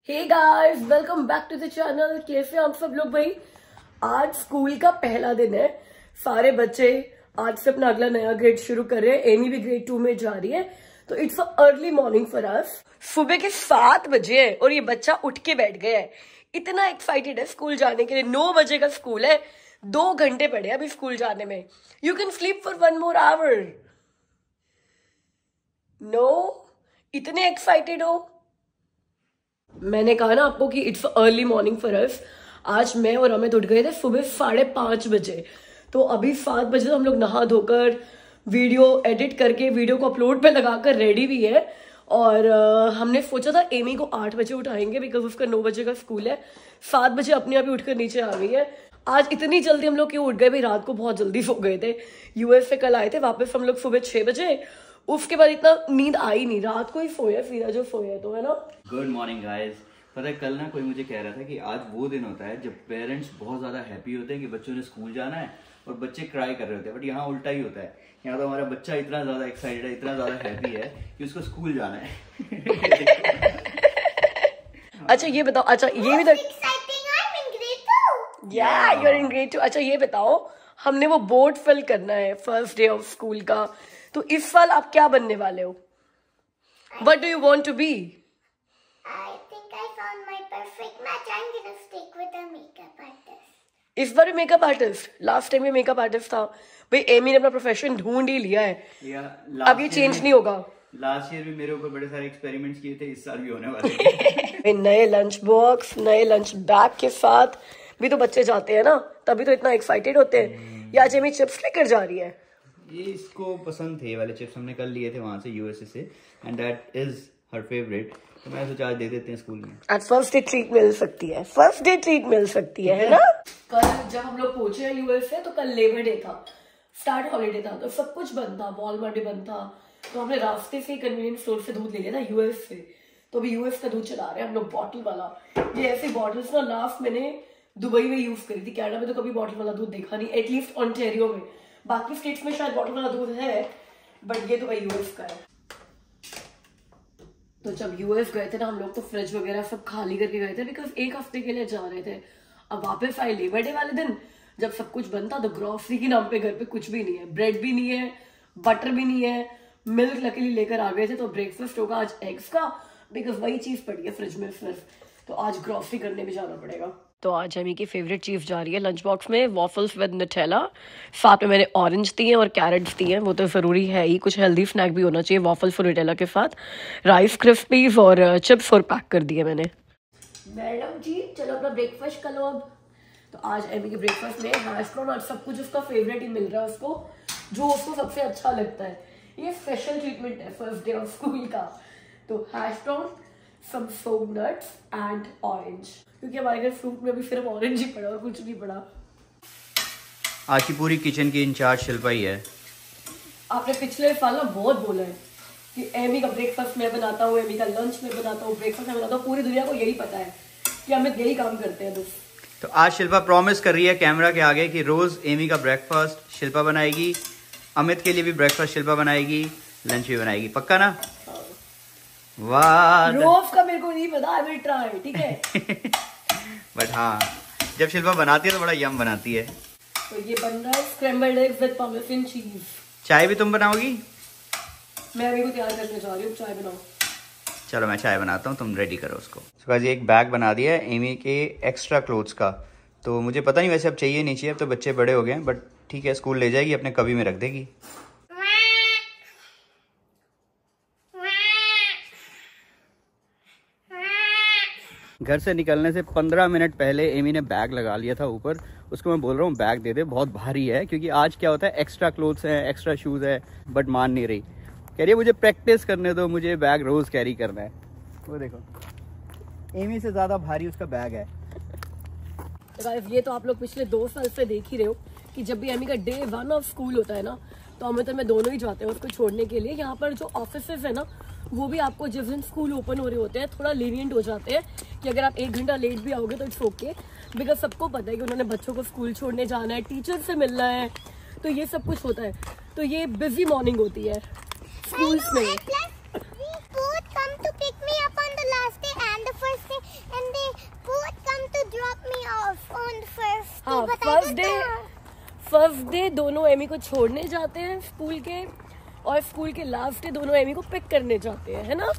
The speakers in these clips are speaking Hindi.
Hey guys, welcome back to the channel. कैसे आप सब लोग भाई? आज स्कूल का पहला दिन है। सारे बच्चे आज से अपना अगला नया ग्रेड शुरू कर रहे हैं। एमी भी ग्रेड 2 में जा रही है, तो इट्स अर्ली मॉर्निंग फॉर अस। सुबह के 7 बजे है और ये बच्चा उठ के बैठ गया है। इतना एक्साइटेड है स्कूल जाने के लिए। 9 बजे का स्कूल है, 2 घंटे पड़े अभी स्कूल जाने में। You can sleep for 1 more hour। No, इतने एक्साइटेड हो? मैंने कहा ना आपको कि it's early morning for us. आज मैं और अमित उठ गए थे सुबह 5:30 बजे। तो अभी 7 बजे हम लोग नहा धोकर वीडियो एडिट करके वीडियो को अपलोड पे लगाकर रेडी भी है। और हमने सोचा था एमी को 8 बजे उठाएंगे बिकॉज उसका 9 बजे का स्कूल है। 7 बजे अपने आप ही उठकर नीचे आ गई है। आज इतनी जल्दी हम लोग क्यों उठ गए भाई? रात को बहुत जल्दी सो गए थे। यूएस से कल आए थे वापस हम लोग सुबह 6 बजे। उसके बाद इतना नींद आई नहीं, रात को ही सोया सीधा जो सोया, तो है ना। Good morning guys. पता है कल ना कोई मुझे कह रहा था कि आज वो दिन होता है जब पेरेंट्स बहुत ज्यादा हैप्पी होते हैं कि बच्चों ने स्कूल जाना है और बच्चे क्राई कर रहे होते हैं। बट यहाँ उल्टा ही होता है। यहाँ तो हमारा बच्चा इतना ज्यादा एक्साइटेड है, इतना ज्यादा हैप्पी है कि उसको स्कूल जाना है। अच्छा ये बताओ, अच्छा ये भी तो या यू आर इन ग्रेड 2। अच्छा ये बताओ, हमने वो बोर्ड फिल करना है फर्स्ट डे ऑफ स्कूल का, तो इस साल आप क्या बनने वाले हो? What do you want to be? I think I found my perfect match. I'm gonna stick with a makeup artist. इस बार मेकअप आर्टिस्ट। लास्ट टाइम में मेकअप आर्टिस्ट था भाई। एमी ने अपना प्रोफेशन ढूंढ ही लिया है। अब ये चेंज नहीं होगा। लास्ट ईयर भी मेरे ऊपर बड़े सारे एक्सपेरिमेंट्स किए थे, इस साल भी होने वाले हैं। नए लंच बॉक्स, नए लंच बैग के साथ भी तो बच्चे जाते हैं ना, तभी तो इतना एक्साइटेड होते हैं। या आज एमी चिप्स लेकर जा रही है। ये इसको पसंद थे, ये वाले चिप्स हमने कल लिए थे वहां से यूएसए से, and that is her favourite. तो मैं सोचा आज दे देते हैं स्कूल में। आज फर्स्ट डे ट्रीट मिल सकती है, फर्स्ट डे ट्रीट मिल सकती है ना। कल जब हम लोग पहुंचे हैं यूएस से, तो कल लेबर डे था, स्टार्ट हॉलीडे था, तो सब कुछ बंद था, वॉलमार्ट भी बंद था। तो हमने रास्ते से कन्वीनियंस स्टोर से दूध ले लिया था यूएस से। तो अभी यूएस का दूध चला रहे हैं हम लोग, बॉटल वाला। ये ऐसी बॉटल्स ना लास्ट मैंने दुबई में यूज करी थी। कनाडा में तो कभी बॉटल वाला दूध देखा नहीं, एटलीस्ट ऑन्टेरियो में। बाकी स्टेट्स में शायद बॉटल वाला दूध है, बट ये तो भाई यूएस का है। तो जब यूएस गए थे ना हम लोग, तो फ्रिज वगैरह सब खाली करके गए थे बिकॉज 1 हफ्ते के लिए जा रहे थे। अब वापस आए लेबर डे वाले दिन, जब सब कुछ बंद था। तो ग्रोसरी के नाम पे घर पे कुछ भी नहीं है, ब्रेड भी नहीं है, बटर भी नहीं है, मिल्क लकीली लेकर आ गए थे। तो ब्रेकफास्ट होगा आज एग्स का, बिकॉज वही चीज पड़ी है फ्रिज में सिर्फ। तो आज ग्रोसरी करने भी जाना पड़ेगा। तो आज एमी की फेवरेट चीज जा रही है लंच बॉक्स में, वॉफल्स विद नुटेला। साथ में मैंने ऑरेंज दिए और कैरेट्स दिए हैं, वो तो जरूरी है ही, कुछ हेल्दी स्नैक भी होना चाहिए वॉफल्स और नुटेला के साथ। राइस क्रिस्पीज और चिप्स और पैक कर दिए मैंने। मैडम जी चलो अपना ब्रेकफास्ट कर लो अब। तो आज एमी के ब्रेकफास्ट में हैश ब्राउन, आज सब कुछ उसका फेवरेट ही मिल रहा है उसको, जो उसको सबसे अच्छा लगता है। ये स्पेशल ट्रीटमेंट है फर्स्ट डे ऑफ स्कूल का। तो hash brown, some soaked nuts and orange, क्योंकि हमारे घर फ्रूट में भी सिर्फ ऑरेंज ही पड़ा और कुछ नहीं पड़ा। आज की पूरी किचन की इंचार्ज शिल्पा ही है। आपने पिछले साल ना बहुत बोला है कि एमी का ब्रेकफास्ट मैं बनाता हूँ, एमी का लंच मैं बनाता हूँ, ब्रेकफास्ट मैं बनाता हूँ। पूरी दुनिया को यही पता है कि हम यही काम करते हैं बस। तो आज शिल्पा प्रॉमिस कर रही है कैमरा के आगे कि रोज एमी का ब्रेकफास्ट शिल्पा बनाएगी, अमित के लिए भी ब्रेकफास्ट शिल्पा बनाएगी, लंच भी बनाएगी। पक्का ना? वाह, रोज का मेरे को नहीं पता, आई विल ट्राई, ठीक है। बट हाँ, जब शिल्पा बनाती है तो बड़ा यम बनाती है। तो ये बन रहा है स्क्रैम्बल्ड एग्स विद पम्पकिन चीज। चाय भी तुम बनाओगी? मैं अभी को तैयार करने जा रही हूँ, चाय बनाओ। चलो मैं चाय बनाता हूँ, तुम रेडी करो उसको। तो गाइस एक बैग बना दिया है एमी के एक्स्ट्रा क्लोथ्स का। तो मुझे पता नहीं वैसे अब चाहिए नहीं चाहिए, अब तो बच्चे बड़े हो गए हैं, बट ठीक है स्कूल ले जाएगी, अपने कभी में रख देगी। घर से निकलने से 15 मिनट पहले एमी ने बैग लगा लिया था ऊपर। उसको मैं बोल रहा हूँ बैग दे दे, बहुत भारी है। क्योंकि आज क्या होता है, एक्स्ट्रा क्लोथ्स हैं, एक्स्ट्रा शूज़ है, बट मान नहीं रही। कह रही है मुझे प्रैक्टिस करने दो, मुझे बैग रोज़ कैरी करना है। वो देखो एमी से ज़्यादा भारी उसका बैग है। ये तो आप लोग पिछले 2 साल से देख ही रहे हो कि जब भी एमी का डे 1 ऑफ स्कूल होता है ना, तो अमित और मैं दोनों ही जाते हैं उसको छोड़ने के लिए। यहाँ पर जो ऑफिसेज है ना, वो भी आपको जिस दिन स्कूल ओपन हो रहे होते हैं थोड़ा लीनियंट हो जाते हैं कि अगर आप 1 घंटा लेट भी आओगे तो इट्स ओके, बिकॉज सबको पता है कि उन्होंने बच्चों को स्कूल छोड़ने जाना है, टीचर से मिलना है, तो ये सब कुछ होता है। तो ये बिजी मॉर्निंग होती है स्कूल्स में। फर्स्ट डे दोनों एमी को छोड़ने जाते हैं स्कूल के, और स्कूल के लास्ट डे दोनों एमी को पिक करने जाते हैं, है ना?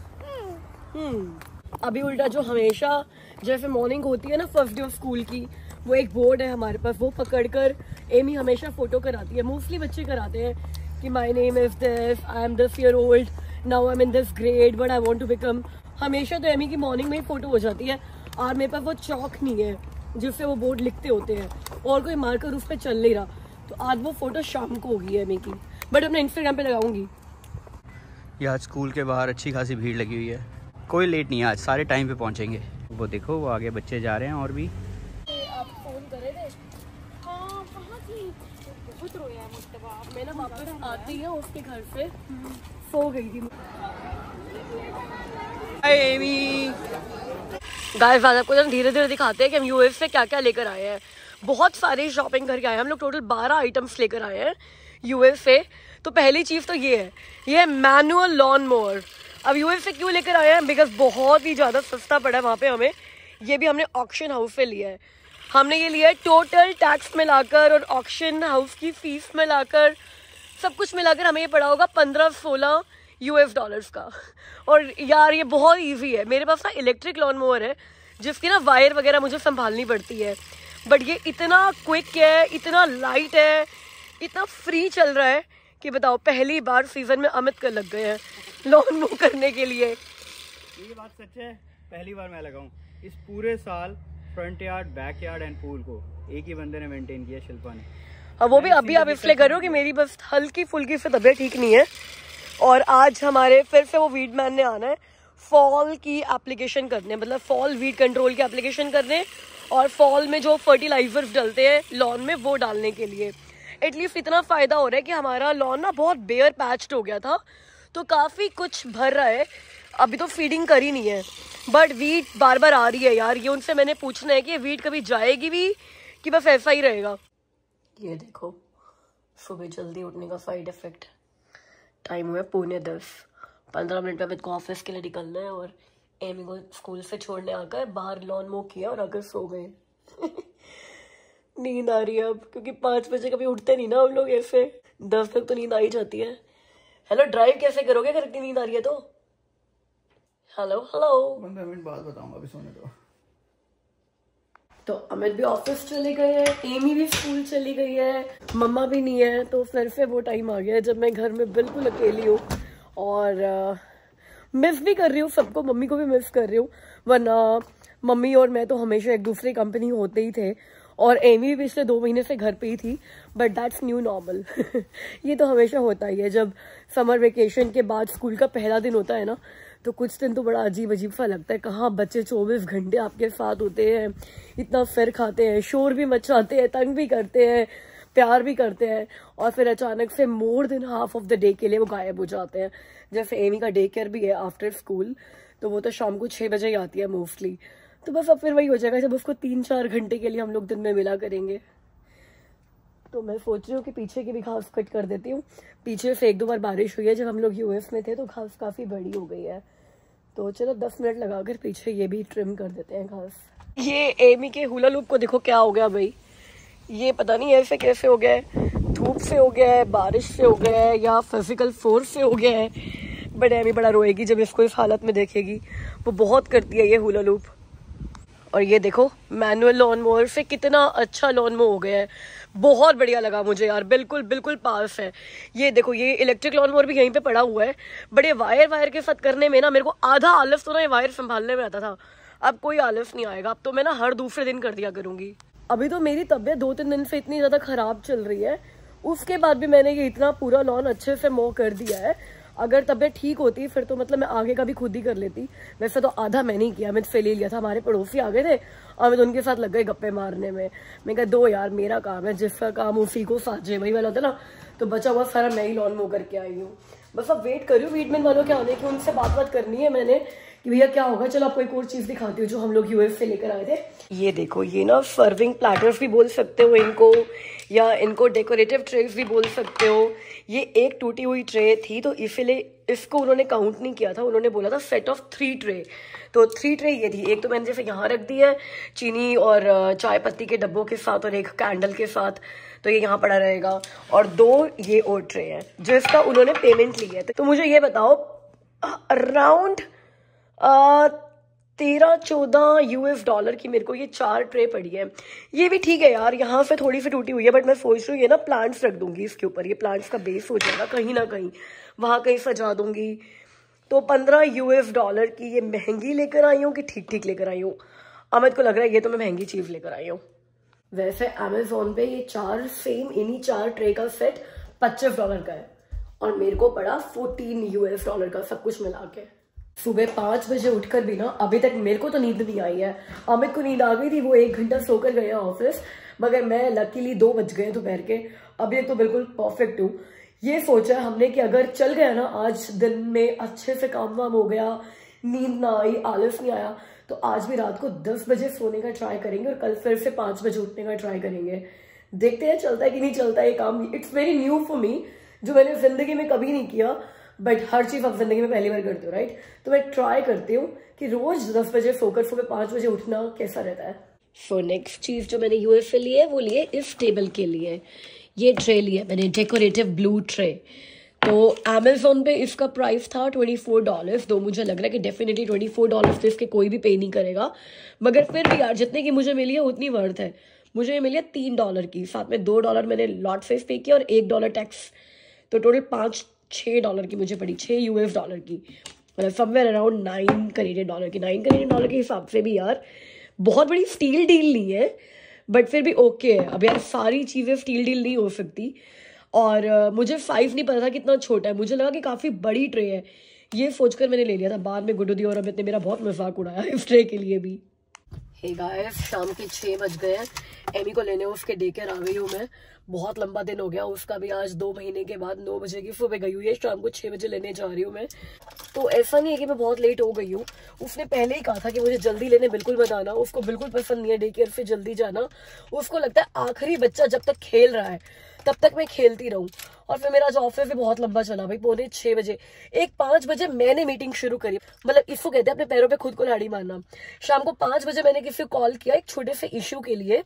अभी उल्टा जो हमेशा जैसे मॉर्निंग होती है ना फर्स्ट डे ऑफ स्कूल की, वो एक बोर्ड है हमारे पास, वो पकड़कर एमी हमेशा फोटो कराती है। मोस्टली बच्चे कराते हैं कि my name is this, I am this year old, now I am in this grade, what I want to become. हमेशा तो एमी की मॉर्निंग में ही फोटो हो जाती है, और मेरे पास वो चौक नहीं है जिससे वो बोर्ड लिखते होते हैं, और कोई मार्कर उस पर चल नहीं रहा, तो आज वो फोटो शाम को होगी एमी की, बट अपने इंस्टाग्राम पे लगाऊंगी। ये आज स्कूल के बाहर अच्छी खासी भीड़ लगी हुई है, कोई लेट नहीं है आज, सारे टाइम पे पहुंचेंगे। वो देखो वो आगे बच्चे जा रहे हैं और भी। आप फोन करे थे? हाँ, कहाँ थी? बहुत रोया है मुस्तफा। मैं ना वापस आती है उसके घर से सो गई थी। गाइस आज आपको धीरे धीरे दिखाते हैं कि हम यूएस से क्या क्या लेकर आए हैं। बहुत सारी शॉपिंग करके आए हैं हम लोग, टोटल 12 आइटम्स लेकर आए हैं यूएस से। तो पहली चीज तो ये है मैनुअल लॉन मोवर। अब यूएस से क्यों लेकर आए हैं? बिकॉज बहुत ही ज्यादा सस्ता पड़ा है वहाँ पे हमें। ये भी हमने ऑक्शन हाउस से लिया है। हमने ये लिया है टोटल टैक्स मिलाकर और ऑक्शन हाउस की फीस मिलाकर, सब कुछ मिलाकर हमें ये पड़ा होगा 15-16 US डॉलर्स का। और यार ये बहुत इजी है। मेरे पास ना इलेक्ट्रिक लॉन मोवर है जिसकी ना वायर वगैरह मुझे संभालनी पड़ती है, बट ये इतना क्विक है, इतना लाइट है, इतना फ्री चल रहा है कि बताओ, पहली बार सीजन में अमित कर लग गए हैं लॉन मूव करने के लिए। ये बात सच है, पहली बार मैं लगाऊं। इस पूरे साल front yard, back yard and pool को एक ही बंदे ने मेंटेन किया, शिल्पा ने। अब वो भी अभी आप इसलिए कर रहे हो कि मेरी बस हल्की फुल्की से तबीयत ठीक नहीं है, और आज हमारे फिर से वो वीड मैन ने आना है फॉल की एप्लीकेशन करने, मतलब फॉल वीड कंट्रोल की एप्लीकेशन करने, और फॉल में जो फर्टिलाइजर्स डलते हैं लॉन में वो डालने के लिए। एटलीस्ट इतना फायदा हो रहा है कि हमारा लॉन ना बहुत बेयर पैच्ड हो गया था, तो काफी कुछ भर रहा है। अभी तो फीडिंग करी नहीं है, बट वीट बार बार आ रही है यार। ये उनसे मैंने पूछना है कि वीट कभी जाएगी भी कि बस ऐसा ही रहेगा। ये देखो सुबह जल्दी उठने का साइड इफेक्ट। टाइम हुआ 9:45, 15 मिनट में अमित को ऑफिस के लिए निकलना है, और एमी को स्कूल से छोड़ने आकर बाहर लॉन मो किया और आकर सो गए। नींद आ रही है अब, क्योंकि 5 बजे कभी उठते नहीं ना हम लोग ऐसे, 10 तक तो नींद आ ही जाती है। हेलो, ड्राइव कैसे करोगे अगर इतनी नींद आ रही है तो? हेलो 15 मिनट बाद बताऊंगा, अभी सोने दो। तो अमित भी ऑफिस चले गए हैं, एमी भी स्कूल चली गई है, मम्मा भी नहीं है, तो फिर से वो टाइम आ गया है जब मैं घर में बिल्कुल अकेली हूँ, और मिस भी कर रही हूँ सबको, मम्मी को भी मिस कर रही हूँ। वरना मम्मी और मैं तो हमेशा एक दूसरे कंपनी होते ही थे, और एमी भी पिछले 2 महीने से घर पे ही थी, बट दैट्स न्यू नॉर्मल। ये तो हमेशा होता ही है, जब समर वेकेशन के बाद स्कूल का पहला दिन होता है ना, तो कुछ दिन तो बड़ा अजीब अजीब सा लगता है। कहाँ बच्चे 24 घंटे आपके साथ होते हैं, इतना फिर खाते हैं, शोर भी मचाते हैं, तंग भी करते हैं, प्यार भी करते हैं, और फिर अचानक से more than half of the day के लिए वो गायब हो जाते हैं। जैसे एमी का डे केयर भी है आफ्टर स्कूल, तो वो तो शाम को 6 बजे ही आती है मोस्टली। तो बस अब फिर वही हो जाएगा जब उसको 3-4 घंटे के लिए हम लोग दिन में मिला करेंगे। तो मैं सोच रही हूँ कि पीछे की भी घास कट कर देती हूँ। पीछे से 1-2 बार बारिश हुई है जब हम लोग यूएस में थे, तो घास काफी बड़ी हो गई है। तो चलो 10 मिनट लगाकर पीछे ये भी ट्रिम कर देते हैं घास। ये एमी के हुला लूप को देखो क्या हो गया भाई, ये पता नहीं ऐसे कैसे हो गया है, धूप से हो गया है, बारिश से हो गया है, या फिजिकल फोर्स से हो गया है। बट एमी बड़ा रोएगी जब इसको इस हालत में देखेगी, वो बहुत करती है ये हुला लूप। और ये देखो मैनुअल लॉन मोवर से कितना अच्छा लॉन मो हो गया है, बहुत बढ़िया लगा मुझे यार, बिल्कुल बिल्कुल पास है। ये देखो ये इलेक्ट्रिक लॉन मोवर भी यहीं पे पड़ा हुआ है, बड़े वायर के साथ करने में ना मेरे को आधा आलस तो ना ये वायर संभालने में आता था, अब कोई आलस नहीं आएगा। अब तो मैं ना हर दूसरे दिन कर दिया करूंगी। अभी तो मेरी तबीयत 2-3 दिन से इतनी ज्यादा खराब चल रही है, उसके बाद भी मैंने ये इतना पूरा लॉन अच्छे से मो कर दिया है। अगर तबीयत ठीक होती फिर तो मतलब मैं आगे का भी खुद ही कर लेती। वैसे तो आधा मैंने ही किया, अमित से ले लिया था, हमारे पड़ोसी आ गए थे, अमित उनके साथ लग गए गप्पे मारने में। मैं कहा दो यार, मेरा काम है, जिसका काम उसी को साझे, वही वाला होता ना, तो बचा हुआ सारा मैं ही लॉन मो करके आई हूँ। बस अब वेट कर रही हूँ वीडमैन वालों के आने की, उनसे बात करनी है मैंने कि भैया क्या होगा। चलो आपको एक और चीज दिखाती हूँ जो हम लोग यूएस से लेकर आए थे। ये देखो, ये ना सर्विंग प्लेटर्स भी बोल सकते हो इनको, या इनको डेकोरेटिव ट्रेस भी बोल सकते हो। ये एक टूटी हुई ट्रे थी तो इसीलिए इसको उन्होंने काउंट नहीं किया था, उन्होंने बोला था सेट ऑफ 3 ट्रे। तो 3 ट्रे ये थी, एक तो मैंने जैसे यहाँ रख दी है चीनी और चाय पत्ती के डब्बों के साथ और एक कैंडल के साथ, तो ये यहाँ पड़ा रहेगा, और 2 ये और ट्रे है जिसका उन्होंने पेमेंट ली है। तो मुझे ये बताओ अराउंड 13-14 US डॉलर की मेरे को ये 4 ट्रे पड़ी है। ये भी ठीक है यार, यहाँ से थोड़ी सी टूटी हुई है, बट मैं सोच रही हूँ ये ना प्लांट्स रख दूंगी इसके ऊपर, ये प्लांट्स का बेस हो जाएगा कहीं ना कहीं, वहां कहीं सजा दूंगी। तो 15 US डॉलर की ये महंगी लेकर आई हूँ कि ठीक ठीक लेकर आई हूँ? अमित को लग रहा है ये तो मैं महंगी चीज लेकर आई हूँ। वैसे अमेजोन पे ये 4 सेम इन्हीं 4 ट्रे का सेट 25 डॉलर का है और मेरे को पड़ा 14 US डॉलर का सब कुछ मिला के। सुबह 5 बजे उठकर भी ना अभी तक मेरे को तो नींद नहीं आई है। अमित को नींद आ गई थी, वो 1 घंटा सोकर गए ऑफिस, मगर मैं लकीली 2 बज गए दोपहर के, अभी तक तो बिल्कुल परफेक्ट हूँ। ये सोचा है हमने कि अगर चल गया ना आज दिन में अच्छे से काम वाम हो गया, नींद ना आई, आलस नहीं आया, तो आज भी रात को 10 बजे सोने का ट्राई करेंगे और कल फिर से 5 बजे उठने का ट्राई करेंगे। देखते हैं चलता है कि नहीं चलता ये काम। It's very new for me, जो मैंने जिंदगी में कभी नहीं किया, बट हर चीज आप जिंदगी में पहली बार करते हो राइट। तो मैं ट्राई करती हूँ कि रोज 10 बजे सोकर सुबह 5 बजे उठना कैसा रहता है। सो नेक्स्ट चीज जो मैंने यूएस से ली है वो लिए इस टेबल के लिए, ये ट्रे लिया मैंने, डेकोरेटिव ब्लू ट्रे। तो अमेजोन पे इसका प्राइस था $24, तो मुझे लग रहा है कि डेफिनेटली $24 से इसके कोई भी पे नहीं करेगा, मगर फिर भी यार जितने की मुझे मिली है उतनी वर्थ है। मुझे ये मिली है $3 की, साथ में $2 मैंने लॉट फीस पे किया और $1 टैक्स, तो टोटल 5-6 डॉलर की मुझे पड़ी, 6 US डॉलर की, मतलब समवेयर अराउंड 9 कनेडियन डॉलर की। 9 कनेडियन डॉलर के हिसाब से भी यार बहुत बड़ी स्टील डील नहीं है, बट फिर भी ओके है। अब यार सारी चीज़ें स्टील डील नहीं हो सकती, और मुझे साइज नहीं पता था कितना छोटा है, मुझे लगा कि काफ़ी बड़ी ट्रे है, ये सोचकर मैंने ले लिया था। बाद में गुड्डू दी और अमित ने मेरा बहुत मजाक उड़ाया इस ट्रे के लिए भी। हे गाइस, शाम के 6 बज गए हैं, एमी को लेने उसके डे केयर आ गई हूँ मैं। बहुत लंबा दिन हो गया उसका भी, आज 2 महीने के बाद 9 बजे की सुबह गई हुई है, शाम को 6 बजे लेने जा रही हूँ मैं। तो ऐसा नहीं है कि मैं बहुत लेट हो गई हूँ, उसने पहले ही कहा था कि मुझे जल्दी लेने बिल्कुल मत आना, उसको बिल्कुल पसंद नहीं है डे केयर से जल्दी जाना। उसको लगता है आखिरी बच्चा जब तक खेल रहा है तब तक मैं खेलती रहूं। और फिर मेरा जो ऑफिस भी बहुत लंबा चला भाई, 4:45 बजे, 5 बजे मैंने मीटिंग शुरू करी, मतलब इसको कहते हैं अपने पैरों पे खुद को लाड़ी मारना। शाम को 5 बजे मैंने किसी को कॉल किया एक छोटे से इश्यू के लिए,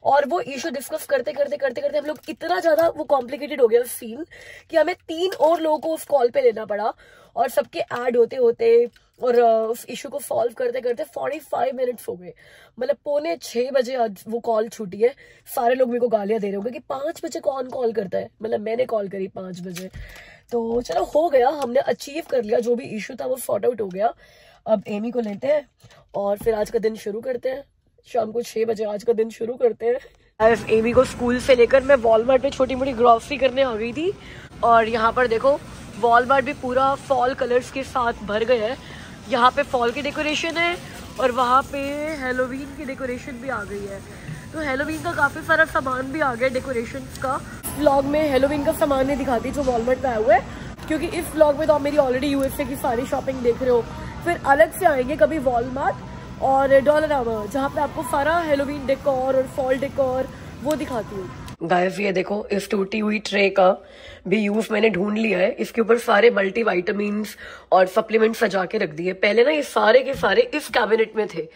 और वो इशू डिस्कस करते करते करते करते हम लोग इतना ज्यादा वो कॉम्प्लिकेटेड हो गया सीन कि हमें 3 और लोगों को उस कॉल पे लेना पड़ा, और सबके ऐड होते होते और उस इशू को सॉल्व करते करते 45 मिनट्स हो गए। मतलब 5:45 बजे आज वो कॉल छूटी है। सारे लोग मेरे को गालियां दे रहे होंगे कि 5 बजे कौन कॉल करता है, मतलब मैंने कॉल करी 5 बजे। तो चलो हो गया, हमने अचीव कर लिया, जो भी इशू था वो सॉर्ट आउट हो गया। अब एमी को लेते हैं और फिर आज का दिन शुरू करते हैं, शाम को 6 बजे आज का दिन शुरू करते हैं। एमी को स्कूल से लेकर मैं वॉलमार्ट में छोटी मोटी ग्रॉसरी करने आ गई थी, और यहाँ पर देखो वॉलमार्ट भी पूरा फॉल कलर्स के साथ भर गया है। यहाँ पे फॉल की डेकोरेशन है और वहाँ पे हेलोवीन की डेकोरेशन भी आ गई है। तो हेलोवीन का काफी सारा सामान भी आ गया डेकोरेशन का। व्लॉग में हेलोवीन का सामान नहीं दिखाती जो वॉलमार्ट में आया हुआ है, क्योंकि इस व्लॉग में तो आप मेरी ऑलरेडी यूएसए की सारी शॉपिंग देख रहे हो। फिर अलग से आएंगे कभी वॉलमार्ट और डॉलरामा, जहाँ पे आपको सारा हेलोवीन डेकोर और फॉल डेकोर वो दिखाती हूँ। गाइस ये देखो, इस टूटी हुई ट्रे का भी यूज मैंने ढूंढ लिया है, इसके ऊपर सारे मल्टी वाइटामिन्स और सप्लीमेंट सजा के रख दिए। पहले ना ये सारे के सारे इस कैबिनेट में थे,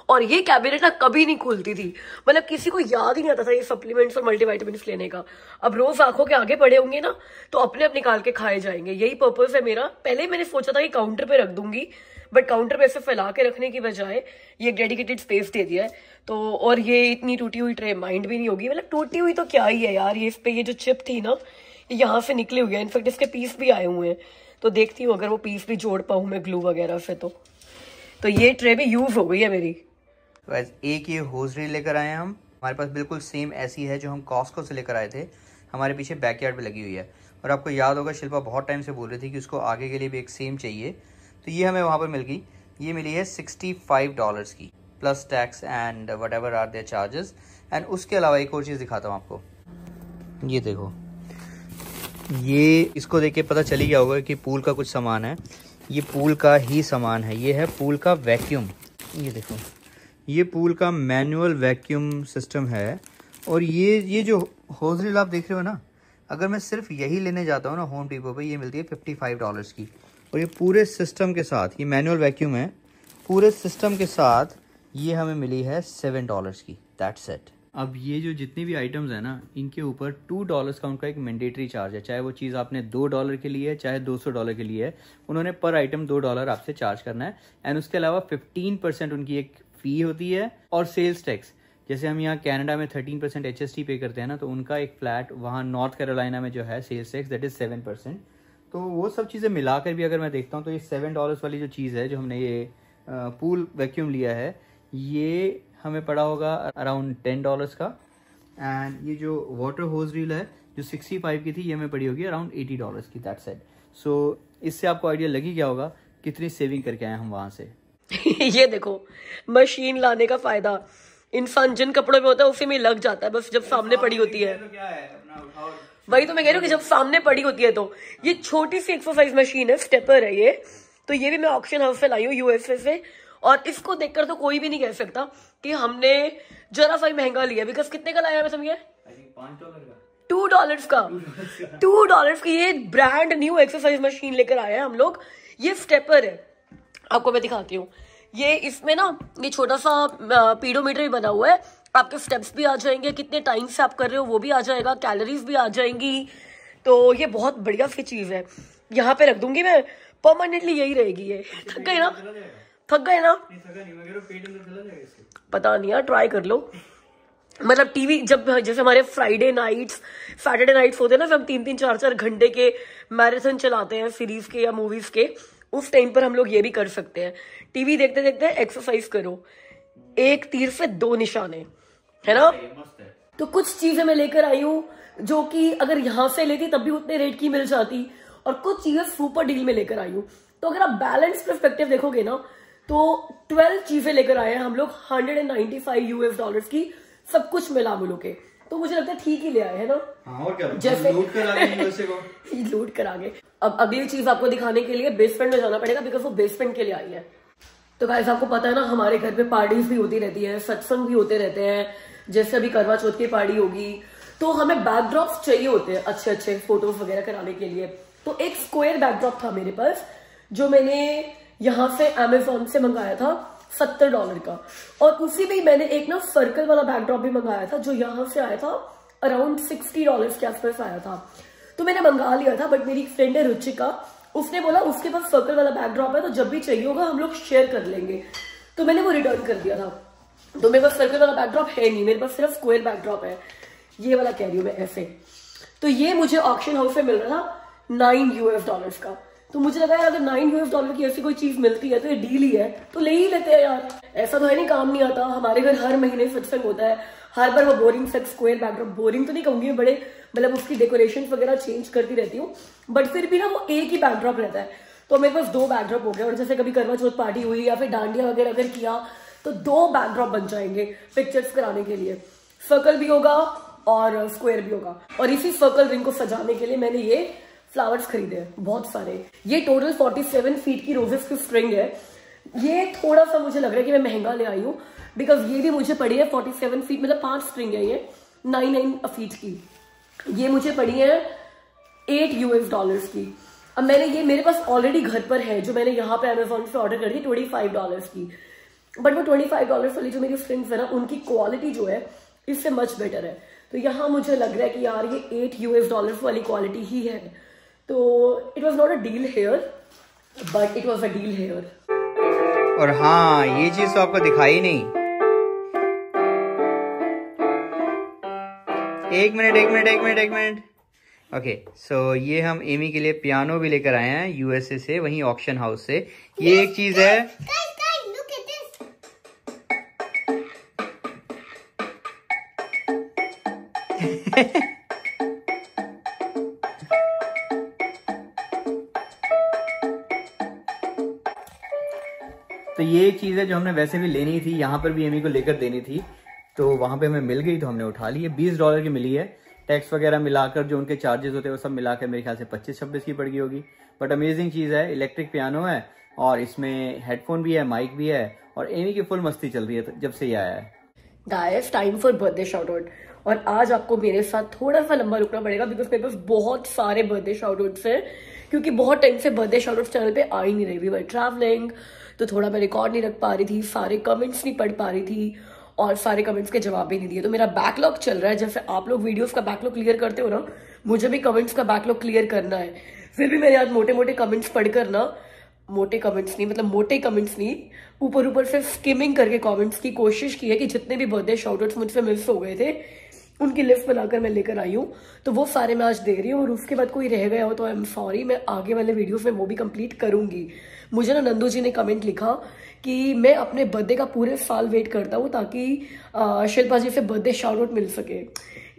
और ये कैबिनेट ना कभी नहीं खुलती थी, मतलब किसी को याद ही नहीं आता था ये सप्लीमेंट्स और मल्टीविटामिन्स लेने का। अब रोज आंखों के आगे पड़े होंगे ना तो अपने आप निकाल के खाए जाएंगे, यही पर्पस है मेरा। पहले मैंने सोचा था कि काउंटर पे रख दूंगी, बट काउंटर पे ऐसे फैला के रखने की बजाय ये डेडिकेटेड स्पेस दे दिया है। तो और ये इतनी टूटी हुई ट्रे माइंड भी नहीं होगी, मतलब टूटी हुई तो क्या ही है यार, ये इस पे ये जो चिप थी ना यहाँ से निकले हुए हैं, इनफेक्ट इसके पीस भी आए हुए हैं। तो देखती हूँ अगर वो पीस भी जोड़ पाऊँ मैं ग्लू वगैरह से। तो ये ट्रे भी यूज हो गई है मेरी। एक ये होजरी लेकर आए हैं हम, हमारे पास बिल्कुल सेम ऐसी है जो हम कॉस्को से लेकर आए थे, हमारे पीछे बैकयार्ड पे लगी हुई है। और आपको याद होगा शिल्पा बहुत टाइम से बोल रही थी कि उसको आगे के लिए भी एक सेम चाहिए, तो ये हमें वहाँ पर मिल गई। ये मिली है $65 की, plus tax and whatever are there charges. And उसके अलावा एक और चीज़ दिखाता हूँ आपको, ये देखो, ये इसको देख के पता चली गया होगा कि पूल का कुछ सामान है, ये पूल का ही सामान है। ये है पूल का वैक्यूम, ये देखो, ये पूल का मैनुअल वैक्यूम सिस्टम है। और ये जो होजरी आप देख रहे हो ना, अगर मैं सिर्फ यही लेने जाता हूँ ना होम डिपो पे, ये मिलती है $55 की। और ये पूरे सिस्टम के साथ, ये मैनुअल वैक्यूम है, पूरे सिस्टम के साथ ये हमें मिली है $7 की। That's it. अब ये जो जितनी भी आइटम्स है ना, इनके ऊपर $2 का उनका एक मैंडेटरी चार्ज है, चाहे वो चीज़ आपने $2 के लिए है चाहे $200 के लिए है, उन्होंने पर आइटम $2 आपसे चार्ज करना है। एंड उसके अलावा 15% उनकी एक फ़ी होती है, और सेल्स टैक्स, जैसे हम यहाँ कनाडा में 13% HST पे करते हैं ना, तो उनका एक फ्लैट वहाँ नॉर्थ कैरोलिना में जो है सेल्स टैक्स दैट इज़ 7%। तो वो सब चीज़ें मिलाकर भी अगर मैं देखता हूँ तो ये $7 वाली जो चीज़ है, जो हमने ये पूल वैक्यूम लिया है, ये हमें पड़ा होगा अराउंड $10 का। एंड ये जो वाटर होज रील है जो 65 की थी, ये हमें पड़ी होगी अराउंड $80 की। That's it. सो इससे आपको आइडिया लगी क्या होगा कितनी सेविंग करके आए हम वहाँ से। ये देखो मशीन लाने का फायदा, इंसान जिन कपड़ों में होता है उसी में लग जाता है, बस जब सामने पड़ी होती है। वही तो मैं कह रही हूँ कि जब सामने पड़ी होती है तो ये छोटी सी एक्सरसाइज मशीन है, स्टेपर है ये। तो ये भी मैं ऑक्शन हाउस से लाई हूँ USA से, और इसको देखकर तो कोई भी नहीं कह सकता कि हमने जरा सा ही महंगा लिया। बिकॉज कितने का लाया मैं समझे? $2 का। $2 की ये ब्रांड न्यू एक्सरसाइज मशीन लेकर आया है हम लोग। ये स्टेपर है, आपको मैं दिखाती हूँ। ये इसमें ना ये छोटा सा पीडोमीटर भी बना हुआ है, आपके स्टेप्स भी आ जाएंगे, कितने टाइम से आप कर रहे हो वो भी आ जाएगा, कैलोरीज भी आ जाएंगी। तो ये बहुत बढ़िया सी चीज है, यहाँ पे रख दूंगी मैं, परमानेंटली यही रहेगी ये। थक गए ना? थक गए ना? पता नहीं यार, ट्राई कर लो। मतलब टीवी जब जैसे हमारे फ्राइडे नाइट्स सैटरडे नाइट्स होते हैं ना, फिर हम 3-3 4-4 घंटे के मैराथन चलाते हैं सीरीज के या मूवीज के, उस टाइम पर हम लोग ये भी कर सकते हैं। टीवी देखते देखते एक्सरसाइज करो, एक तीर से 2 निशाने, है ना? तो कुछ चीजें मैं लेकर आई हूँ जो कि अगर यहाँ से लेती तब भी उतने रेट की मिल जाती, और कुछ चीजें सुपर डील में लेकर आई हूँ। तो अगर आप बैलेंस पर्सपेक्टिव देखोगे ना, तो 12 चीजें लेकर आए हैं हम लोग $195 की, सब कुछ मिला मिलो के। तो मुझे लगता है ठीक ही ले आए, है ना? हाँ, और क्या? जैसे लूट कर आ गए लूट कर आगे। अब अगली चीज आपको दिखाने के लिए बेसमेंट में जाना पड़ेगा, बिकॉज वो बेसमेंट के लिए आई है। तो गाइस आपको पता है ना, हमारे घर पे पार्टीज भी होती रहती है, सत्संग भी होते रहते हैं। जैसे अभी करवा चौथ की पार्टी होगी, तो हमें बैकड्रॉप्स चाहिए होते हैं अच्छे अच्छे फोटोज वगैरह कराने के लिए। तो एक स्क्वायर बैकड्रॉप था मेरे पास, जो मैंने यहाँ से अमेजोन से मंगाया था $70 का। और उसी में मैंने एक ना सर्कल वाला बैकड्रॉप भी मंगाया था, जो यहाँ से आया था अराउंड $60 के आसपास आया था। तो मैंने मंगा लिया था, बट मेरी फ्रेंड है रुचिका, उसने बोला उसके पास सर्कल वाला बैकड्रॉप है, तो जब भी चाहिए होगा हम लोग शेयर कर लेंगे। तो मैंने वो रिटर्न कर दिया था। तो मेरे पास सर्कल वाला बैकड्रॉप है नहीं, मेरे पास सिर्फ स्क्वायर बैकड्रॉप है, ये वाला कह रही हूँ मैं ऐसे। तो ये मुझे ऑक्शन हाउस में मिल रहा था $9 का। तो मुझे लगा यार अगर $9 की ऐसी कोई चीज मिलती है तो ये डील ही है, तो ले ही लेते हैं यार। ऐसा तो है नहीं काम नहीं आता, हमारे घर हर महीने सत्संग होता है, हर बार वो बोरिंग सा स्क्वायर बैकड्रॉप, बोरिंग तो नहीं कहूंगी, बड़े मतलब उसकी डेकोरेशन वगैरह चेंज करती रहती हूँ, बट फिर भी ना वो एक ही बैकड्रॉप रहता है। तो मेरे पास 2 बैकड्रॉप हो गए, और जैसे कभी करवा चौथ पार्टी हुई या फिर डांडिया वगैरह अगर किया तो 2 बैकड्रॉप बन जाएंगे पिक्चर्स कराने के लिए। सर्कल भी होगा और स्क्वायर भी होगा। और इसी सर्कल रिंग को सजाने के लिए मैंने ये फ्लावर्स खरीदे हैं बहुत सारे। ये टोटल 47 फीट की रोजेस की स्ट्रिंग है। ये थोड़ा सा मुझे लग रहा है कि मैं महंगा ले आई हूँ, बिकॉज ये भी मुझे पड़ी है 47 फीट, मतलब 5 स्ट्रिंग है ये 9 फीट की। ये मुझे पड़ी है $8 की। अब मैंने ये मेरे पास ऑलरेडी घर पर है, जो मैंने यहाँ पे अमेजोन से ऑर्डर करी 25 की, बट वो $25 वाली जो मेरी स्ट्रिंग्स है ना, उनकी क्वालिटी जो है इससे मच बेटर है। तो यहाँ मुझे लग रहा है कि यार ये $8 वाली क्वालिटी ही है। तो it was not a deal here, but it was a deal here. और हाँ, ये चीज तो आपको दिखाई नहीं। एक मिनट। ओके, सो ये हम एमी के लिए पियानो भी लेकर आए हैं USA से, वहीं ऑक्शन हाउस से। ये एक चीज है, Guys, look at this. तो ये एक चीज है जो हमने वैसे भी लेनी थी, यहाँ पर भी एमी को लेकर देनी थी, तो वहां पे हमें मिल गई तो हमने उठा ली है। $20 की मिली है, टैक्स वगैरह मिलाकर जो उनके चार्जेस होते हैं वो सब मिलाकर मेरे ख्याल से 25-26 की पड़ गई होगी। बट अमेजिंग चीज है, इलेक्ट्रिक पियानो है और इसमें हेडफोन भी है, माइक भी है, और एमी की फुल मस्ती चल रही है जब से ये आया है। Guys time for birthday shout out, और आज आपको मेरे साथ थोड़ा सा लंबा रुकना पड़ेगा बिकॉज मेरे पास बहुत सारे बर्थडे शाउट आउट्स हैं। क्योंकि बहुत टाइम से बर्थडे शाउट आउट चैनल पे आ ही नहीं रही। वी वर ट्रैवलिंग, तो थोड़ा मैं रिकॉर्ड नहीं रख पा रही थी, सारे कमेंट्स नहीं पढ़ पा रही थी और सारे कमेंट्स के जवाब भी नहीं दिए। तो मेरा बैकलॉग चल रहा है, जैसे आप लोग वीडियोस का बैकलॉग क्लियर करते हो ना, मुझे भी कमेंट्स का बैकलॉग क्लियर करना है। फिर भी मैंने आज मोटे मोटे कमेंट्स पढ़कर ना, मोटे कमेंट्स नहीं, ऊपर ऊपर से स्किमिंग करके कमेंट्स की कोशिश की है कि जितने भी बर्थडे शाउटआउट्स मुझसे मिस हो गए थे उनकी लिस्ट बनाकर मैं लेकर आई हूँ। तो वो सारे मैं आज दे रही हूँ, और उसके बाद कोई रह गया हो तो आई एम सॉरी, मैं आगे वाले वीडियोस में वो भी कंप्लीट करूंगी। मुझे ना नंदू जी ने कमेंट लिखा कि मैं अपने बर्थडे का पूरे साल वेट करता हूँ ताकि शिल्पा जी से बर्थडे शाउट आउट मिल सके।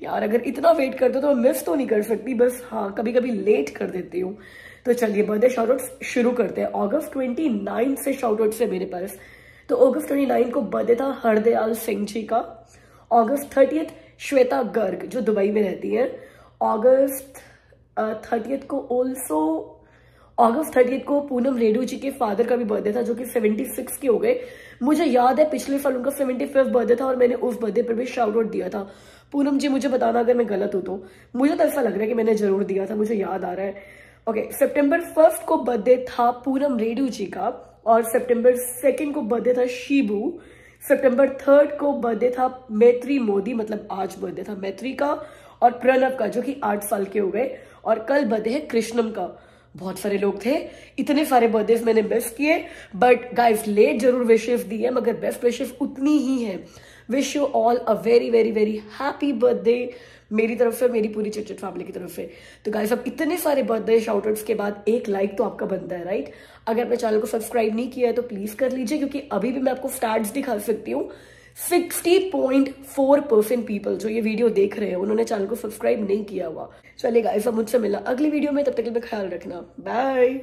यार अगर इतना वेट करते हो तो मैं मिस तो नहीं कर सकती, बस हाँ कभी कभी लेट कर देती हूँ। तो चलिए बर्थडे शाउट आउट शुरू करते हैं। अगस्त 29 से शाउट आउट से मेरे पास। तो अगस्त 29 को बर्थडे था हरदयाल सिंह जी का। अगस्त 30 श्वेता गर्ग जो दुबई में रहती है। अगस्त 30 को पूनम रेडू जी के फादर का भी बर्थडे था जो कि 76 के हो गए। मुझे याद है पिछले साल उनका 75th बर्थडे था और मैंने उस बर्थडे पर भी शाउट आउट दिया था। पूनम जी मुझे बताना अगर मैं गलत हूं तो, मुझे तो ऐसा लग रहा है कि मैंने जरूर दिया था, मुझे याद आ रहा है। ओके, सितंबर 1 को बर्थडे था पूनम रेडू जी का, और सितंबर 2 को बर्थडे था शीबू। सितंबर 3 को बर्थडे था मैत्री मोदी, मतलब आज बर्थडे था मैत्री का और प्रणव का जो कि 8 साल के हो गए, और कल बर्थडे है कृष्णम का। बहुत सारे लोग थे, इतने सारे बर्थडे मैंने मिस किए, बट गाइस लेट जरूर विशेस दी है, मगर बेस्ट विशेस उतनी ही है। Wish you all a very very very happy birthday मेरी तरफ से, मेरी पूरी चिटचिट फैमिली की तरफ से। तो गाइस अब इतने सारे बर्थडे शाउटआउट्स के बाद एक लाइक तो आपका बनता है, राइट? अगर अपने चैनल को सब्सक्राइब नहीं किया है तो प्लीज कर लीजिए, क्योंकि अभी भी मैं आपको स्टैट्स दिखा सकती हूँ। 60.4% पीपल जो ये वीडियो देख रहे हैं उन्होंने चैनल को सब्सक्राइब नहीं किया हुआ। चलिए गाइस अब मुझसे मिलना अगली वीडियो में, तब तक के लिए ख्याल रखना, बाय।